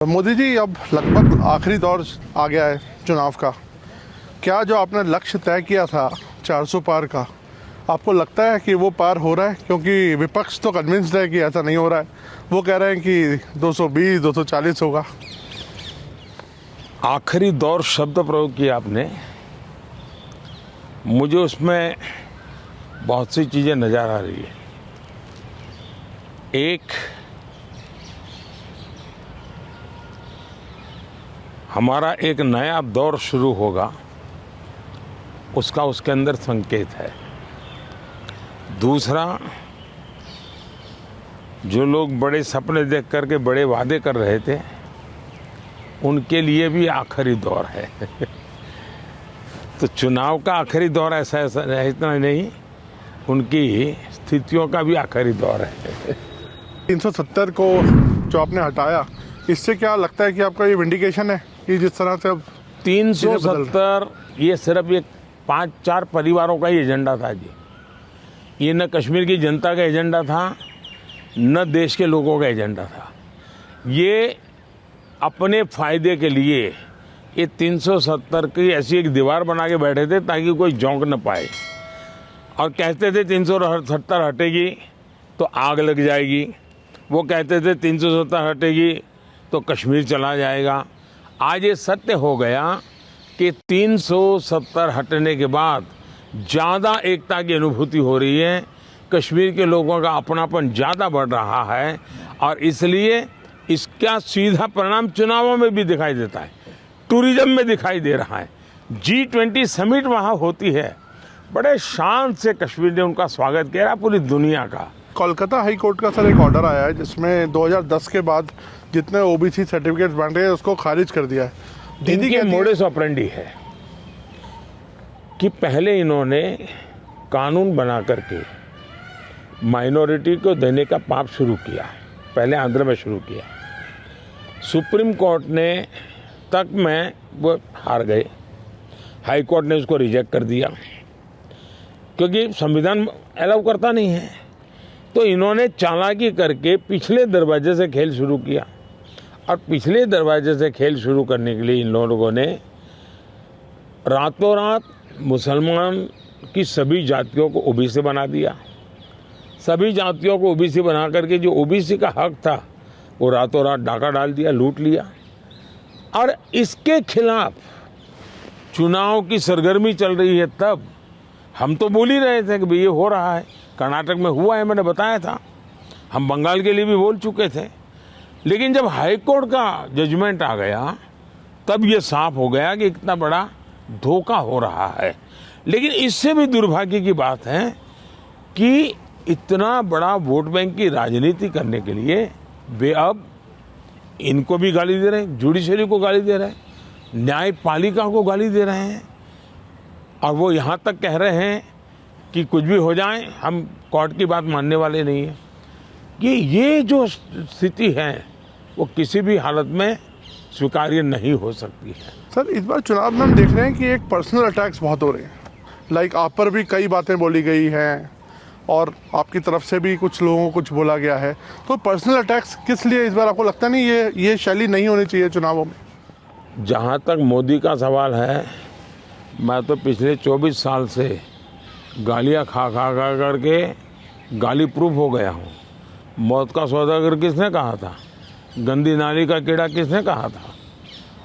मोदी जी, अब लगभग आखिरी दौर आ गया है चुनाव का। क्या जो आपने लक्ष्य तय किया था 400 पार का, आपको लगता है कि वो पार हो रहा है? क्योंकि विपक्ष तो कन्विंस्ड है कि ऐसा नहीं हो रहा है। वो कह रहे हैं कि 220 240 होगा। आखिरी दौर शब्द प्रयोग किया आपने, मुझे उसमें बहुत सी चीज़ें नज़र आ रही है। एक, हमारा एक नया दौर शुरू होगा, उसका उसके अंदर संकेत है। दूसरा, जो लोग बड़े सपने देख करके बड़े वादे कर रहे थे, उनके लिए भी आखिरी दौर है। तो चुनाव का आखिरी दौर ऐसा इतना नहीं, उनकी स्थितियों का भी आखिरी दौर है। 370 को जो आपने हटाया, इससे क्या लगता है कि आपका ये विंडिकेशन है कि जिस तरह से अब 370 ये सिर्फ एक 5-4 परिवारों का ही एजेंडा था जी। ये न कश्मीर की जनता का एजेंडा था, न देश के लोगों का एजेंडा था। ये अपने फायदे के लिए ये 370 की ऐसी एक दीवार बना के बैठे थे ताकि कोई झोंक न पाए, और कहते थे 370 हटेगी तो आग लग जाएगी। वो कहते थे 370 हटेगी तो कश्मीर चला जाएगा। आज ये सत्य हो गया कि 370 हटने के बाद ज़्यादा एकता की अनुभूति हो रही है, कश्मीर के लोगों का अपनापन ज़्यादा बढ़ रहा है, और इसलिए इसका सीधा परिणाम चुनावों में भी दिखाई देता है, टूरिज्म में दिखाई दे रहा है। G20 समिट वहाँ होती है, बड़े शान से कश्मीर ने उनका स्वागत किया, पूरी दुनिया का। कोलकाता हाई कोर्ट का सर एक ऑर्डर आया है जिसमें 2010 के बाद जितने ओबीसी सर्टिफिकेट्स बन रहे हैं उसको खारिज कर दिया है। इनकी मोडस ऑपरेंडी है कि पहले इन्होंने कानून बना करके माइनॉरिटी को देने का पाप शुरू किया, पहले आंध्र में शुरू किया। सुप्रीम कोर्ट ने तक में वो हार गए, हाई कोर्ट ने उसको रिजेक्ट कर दिया क्योंकि संविधान अलाउ करता नहीं है। तो इन्होंने चालाकी करके पिछले दरवाजे से खेल शुरू किया, और पिछले दरवाजे से खेल शुरू करने के लिए इन लोगों ने रातों रात मुसलमान की सभी जातियों को ओबीसी बना दिया। सभी जातियों को ओबीसी बना करके जो ओबीसी का हक था वो रातों रात डाका डाल दिया, लूट लिया। और इसके खिलाफ चुनाव की सरगर्मी चल रही है। तब हम तो बोल ही रहे थे कि भाई ये हो रहा है, कर्नाटक में हुआ है, मैंने बताया था। हम बंगाल के लिए भी बोल चुके थे। लेकिन जब हाई कोर्ट का जजमेंट आ गया तब ये साफ हो गया कि इतना बड़ा धोखा हो रहा है। लेकिन इससे भी दुर्भाग्य की बात है कि इतना बड़ा वोट बैंक की राजनीति करने के लिए वे अब इनको भी गाली दे रहे हैं, जुडिशरी को गाली दे रहे हैं, न्यायपालिका को गाली दे रहे हैं, और वो यहाँ तक कह रहे हैं कि कुछ भी हो जाए हम कोर्ट की बात मानने वाले नहीं हैं। कि ये जो स्थिति है वो किसी भी हालत में स्वीकार्य नहीं हो सकती है। सर, इस बार चुनाव में हम देख रहे हैं कि एक पर्सनल अटैक्स बहुत हो रहे हैं। लाइक आप पर भी कई बातें बोली गई हैं और आपकी तरफ से भी कुछ लोगों को कुछ बोला गया है। तो पर्सनल अटैक्स किस लिए इस बार? आपको लगता नहीं ये शैली नहीं होनी चाहिए चुनावों में? जहाँ तक मोदी का सवाल है, मैं तो पिछले 24 साल से गालियाँ खा करके गाली प्रूफ हो गया हूँ। मौत का सौदागर किसने कहा था? गंदी नाली का कीड़ा किसने कहा था?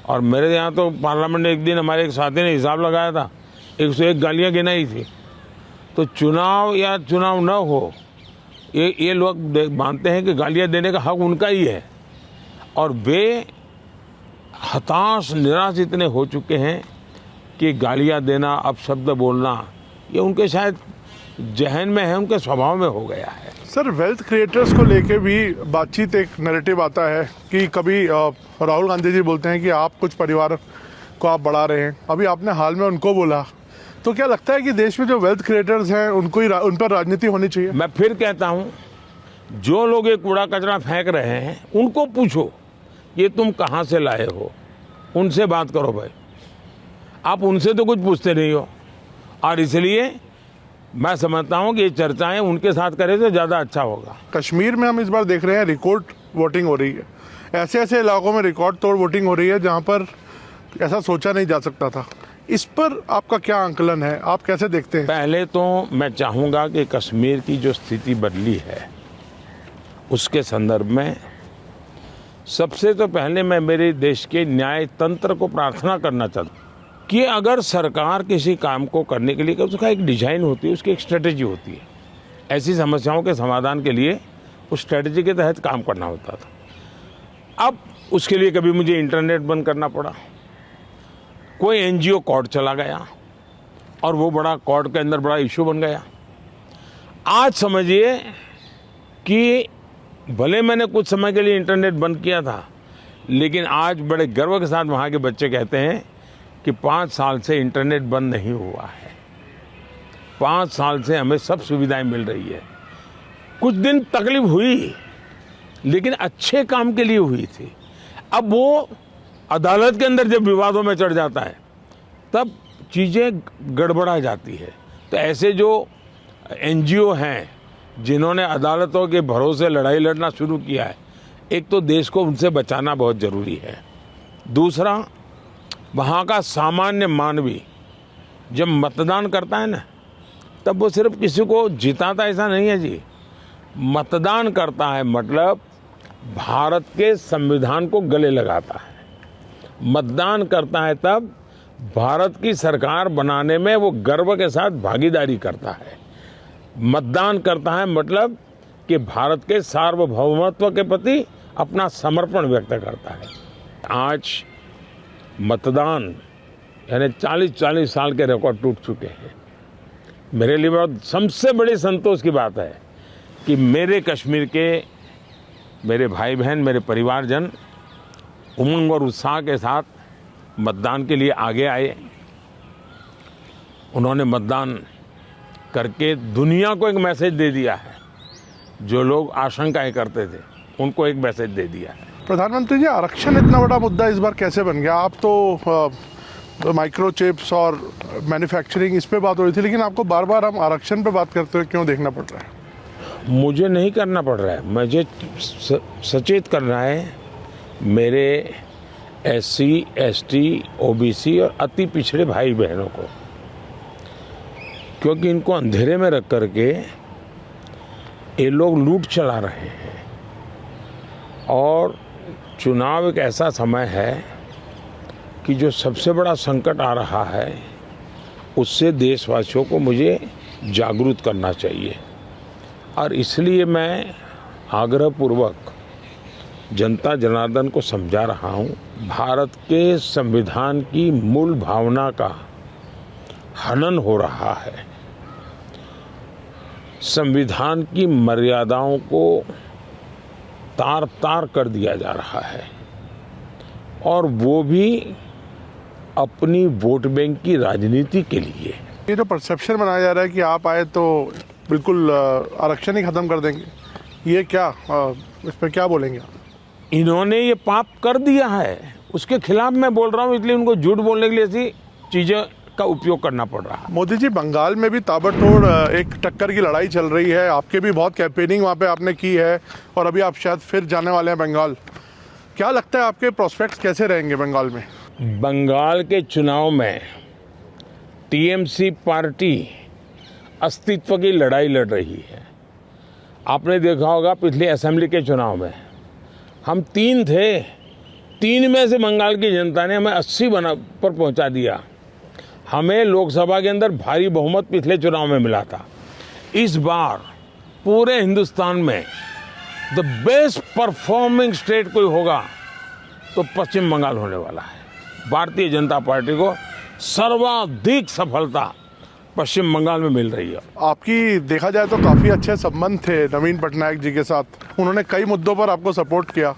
और मेरे यहाँ तो पार्लियामेंट में एक दिन हमारे एक साथी ने हिसाब लगाया था, 101 गालियाँ गिनाई थी। तो चुनाव या चुनाव न हो, ये लोग मानते हैं कि गालियाँ देने का हक उनका ही है, और वे हताश निराश इतने हो चुके हैं कि गालियाँ देना, अपशब्द बोलना, ये उनके शायद जहन में है, उनके स्वभाव में हो गया है। सर, वेल्थ क्रिएटर्स को लेके भी बातचीत, एक नैरेटिव आता है कि कभी राहुल गांधी जी बोलते हैं कि आप कुछ परिवार को आप बढ़ा रहे हैं, अभी आपने हाल में उनको बोला। तो क्या लगता है कि देश में जो वेल्थ क्रिएटर्स हैं उनको ही उन पर राजनीति होनी चाहिए? मैं फिर कहता हूँ, जो लोग ये कूड़ा कचरा फेंक रहे हैं उनको पूछो ये तुम कहाँ से लाए हो, उनसे बात करो भाई। आप उनसे तो कुछ पूछते नहीं हो, और इसलिए मैं समझता हूँ कि ये चर्चाएं उनके साथ करें तो ज़्यादा अच्छा होगा। कश्मीर में हम इस बार देख रहे हैं रिकॉर्ड वोटिंग हो रही है। ऐसे ऐसे इलाकों में रिकॉर्ड तोड़ वोटिंग हो रही है जहाँ पर ऐसा सोचा नहीं जा सकता था। इस पर आपका क्या आंकलन है, आप कैसे देखते हैं? पहले तो मैं चाहूँगा कि कश्मीर की जो स्थिति बदली है उसके संदर्भ में सबसे तो पहले मैं मेरे देश के न्याय तंत्र को प्रार्थना करना चाहता हूँ कि अगर सरकार किसी काम को करने के लिए उसका एक डिजाइन होती है, उसकी एक स्ट्रेटेजी होती है। ऐसी समस्याओं के समाधान के लिए उस स्ट्रेटेजी के तहत काम करना होता था। अब उसके लिए कभी मुझे इंटरनेट बंद करना पड़ा, कोई एनजीओ कोर्ट चला गया और वो बड़ा कोर्ट के अंदर बड़ा इशू बन गया। आज समझिए कि भले मैंने कुछ समय के लिए इंटरनेट बंद किया था, लेकिन आज बड़े गर्व के साथ वहाँ के बच्चे कहते हैं कि 5 साल से इंटरनेट बंद नहीं हुआ है, 5 साल से हमें सब सुविधाएं मिल रही है। कुछ दिन तकलीफ हुई, लेकिन अच्छे काम के लिए हुई थी। अब वो अदालत के अंदर जब विवादों में चढ़ जाता है तब चीज़ें गड़बड़ा जाती है। तो ऐसे जो एनजीओ हैं जिन्होंने अदालतों के भरोसे लड़ाई लड़ना शुरू किया है, एक तो देश को उनसे बचाना बहुत ज़रूरी है। दूसरा, वहाँ का सामान्य मानवी जब मतदान करता है ना, तब वो सिर्फ किसी को जिताता ऐसा नहीं है जी। मतदान करता है मतलब भारत के संविधान को गले लगाता है। मतदान करता है तब भारत की सरकार बनाने में वो गर्व के साथ भागीदारी करता है। मतदान करता है मतलब कि भारत के सार्वभौमत्व के प्रति अपना समर्पण व्यक्त करता है। आज मतदान यानी 40-40 साल के रिकॉर्ड टूट चुके हैं। मेरे लिए बहुत सबसे बड़ी संतोष की बात है कि मेरे कश्मीर के मेरे भाई बहन, मेरे परिवारजन उमंग और उत्साह के साथ मतदान के लिए आगे आए। उन्होंने मतदान करके दुनिया को एक मैसेज दे दिया है। जो लोग आशंकाएं करते थे उनको एक मैसेज दे दिया है। प्रधानमंत्री जी, आरक्षण इतना बड़ा मुद्दा इस बार कैसे बन गया? आप तो माइक्रो चिप्स और मैन्युफैक्चरिंग इस पे बात हो रही थी, लेकिन आपको बार बार हम आरक्षण पे बात करते हुए क्यों देखना पड़ रहा है? मुझे नहीं करना पड़ रहा है, मुझे सचेत करना है मेरे एससी, एसटी, ओबीसी और अति पिछड़े भाई बहनों को, क्योंकि इनको अंधेरे में रख करके ये लोग लूट चला रहे हैं। और चुनाव एक ऐसा समय है कि जो सबसे बड़ा संकट आ रहा है उससे देशवासियों को मुझे जागरूक करना चाहिए। और इसलिए मैं आग्रहपूर्वक जनता जनार्दन को समझा रहा हूँ, भारत के संविधान की मूल भावना का हनन हो रहा है। संविधान की मर्यादाओं को तार तार कर दिया जा रहा है, और वो भी अपनी वोट बैंक की राजनीति के लिए। ये जो परसेप्शन बनाया जा रहा है कि आप आए तो बिल्कुल आरक्षण ही खत्म कर देंगे, ये क्या, इस पर क्या बोलेंगे आप? इन्होंने ये पाप कर दिया है, उसके खिलाफ मैं बोल रहा हूँ, इसलिए उनको झूठ बोलने के लिए ऐसी चीज़ें का उपयोग करना पड़ रहा है। मोदी जी, बंगाल में भी ताबड़तोड़ एक टक्कर की लड़ाई चल रही है, आपके भी बहुत कैंपेनिंग वहाँ पे आपने की है और अभी आप शायद फिर जाने वाले हैं बंगाल। क्या लगता है आपके प्रोस्पेक्ट्स कैसे रहेंगे बंगाल में? बंगाल के चुनाव में टीएमसी पार्टी अस्तित्व की लड़ाई लड़ रही है। आपने देखा होगा पिछले असेंबली के चुनाव में हम 3 थे, 3 में से बंगाल की जनता ने हमें 80 पर पहुंचा दिया। हमें लोकसभा के अंदर भारी बहुमत पिछले चुनाव में मिला था। इस बार पूरे हिंदुस्तान में द बेस्ट परफॉर्मिंग स्टेट कोई होगा तो पश्चिम बंगाल होने वाला है। भारतीय जनता पार्टी को सर्वाधिक सफलता पश्चिम बंगाल में मिल रही है। आपकी देखा जाए तो काफ़ी अच्छे संबंध थे नवीन पटनायक जी के साथ, उन्होंने कई मुद्दों पर आपको सपोर्ट किया।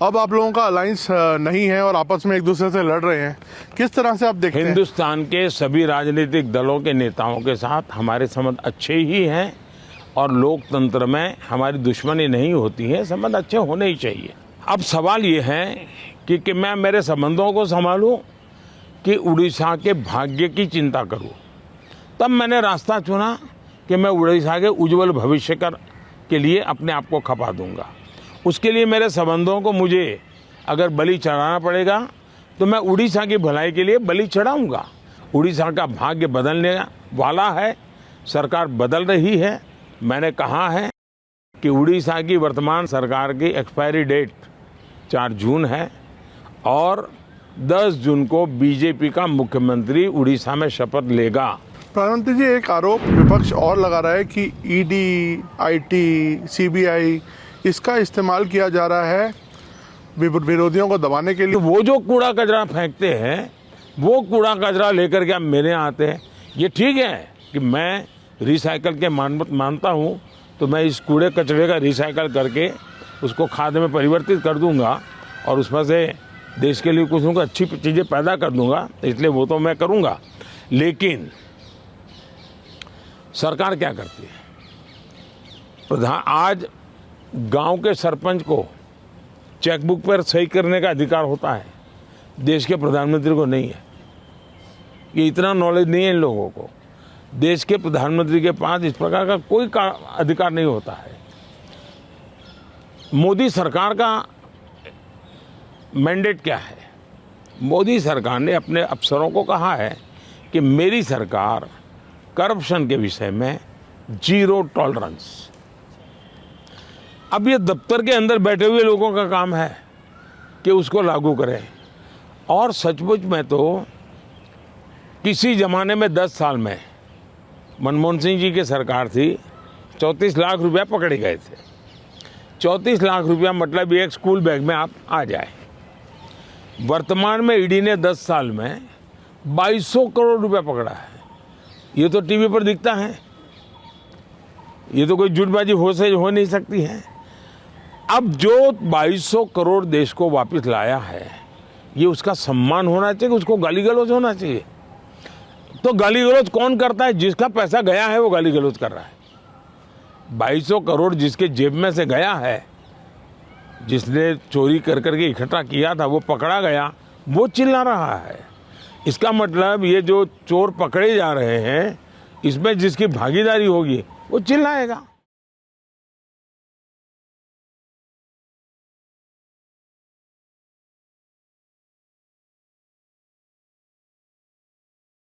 अब आप लोगों का अलायंस नहीं है और आपस में एक दूसरे से लड़ रहे हैं, किस तरह से आप देखते हैं? हिंदुस्तान के सभी राजनीतिक दलों के नेताओं के साथ हमारे संबंध अच्छे ही हैं और लोकतंत्र में हमारी दुश्मनी नहीं होती है, संबंध अच्छे होने ही चाहिए। अब सवाल ये है कि मैं मेरे संबंधों को संभालूं कि उड़ीसा के भाग्य की चिंता करूं। तब मैंने रास्ता चुना कि मैं उड़ीसा के उज्जवल भविष्य के लिए अपने आप को खपा दूंगा। उसके लिए मेरे संबंधों को मुझे अगर बलि चढ़ाना पड़ेगा तो मैं उड़ीसा की भलाई के लिए बलि चढ़ाऊंगा। उड़ीसा का भाग्य बदलने वाला है, सरकार बदल रही है। मैंने कहा है कि उड़ीसा की वर्तमान सरकार की एक्सपायरी डेट 4 जून है और 10 जून को बीजेपी का मुख्यमंत्री उड़ीसा में शपथ लेगा। प्रधानमंत्री जी, एक आरोप विपक्ष और लगा रहा है कि ईडी, आईटी, सीबीआई इसका इस्तेमाल किया जा रहा है विरोधियों को दबाने के लिए। तो वो जो कूड़ा कचरा फेंकते हैं, वो कूड़ा कचरा लेकर के आप मेरे यहाँ आते हैं। ये ठीक है कि मैं रिसाइकल के मानता हूँ, तो मैं इस कूड़े कचरे का रिसाइकल करके उसको खाद में परिवर्तित कर दूंगा और उसमें से देश के लिए कुछ न कुछ अच्छी चीज़ें पैदा कर दूंगा, इसलिए वो तो मैं करूंगा। लेकिन सरकार क्या करती है? आज गांव के सरपंच को चेकबुक पर सही करने का अधिकार होता है, देश के प्रधानमंत्री को नहीं है। ये इतना नॉलेज नहीं है इन लोगों को। देश के प्रधानमंत्री के पास इस प्रकार का कोई अधिकार नहीं होता है। मोदी सरकार का मैंडेट क्या है? मोदी सरकार ने अपने अफसरों को कहा है कि मेरी सरकार करप्शन के विषय में जीरो टॉलरेंस। अब ये दफ्तर के अंदर बैठे हुए लोगों का काम है कि उसको लागू करें। और सचमुच में तो किसी ज़माने में 10 साल में मनमोहन सिंह जी की सरकार थी, 34 लाख रुपया पकड़े गए थे। 34 लाख रुपया मतलब एक स्कूल बैग में आप आ जाए। वर्तमान में ईडी ने 10 साल में 2200 करोड़ रुपया पकड़ा है। ये तो टीवी पर दिखता है, ये तो कोई झूठबाजी हो नहीं सकती है। अब जो 2200 करोड़ देश को वापस लाया है, ये उसका सम्मान होना चाहिए, उसको गाली गलौज होना चाहिए। तो गाली गलौज कौन करता है? जिसका पैसा गया है वो गाली गलौज कर रहा है। 2200 करोड़ जिसके जेब में से गया है, जिसने चोरी कर करके इकट्ठा किया था, वो पकड़ा गया, वो चिल्ला रहा है। इसका मतलब ये जो चोर पकड़े जा रहे हैं, इसमें जिसकी भागीदारी होगी वो चिल्लाएगा।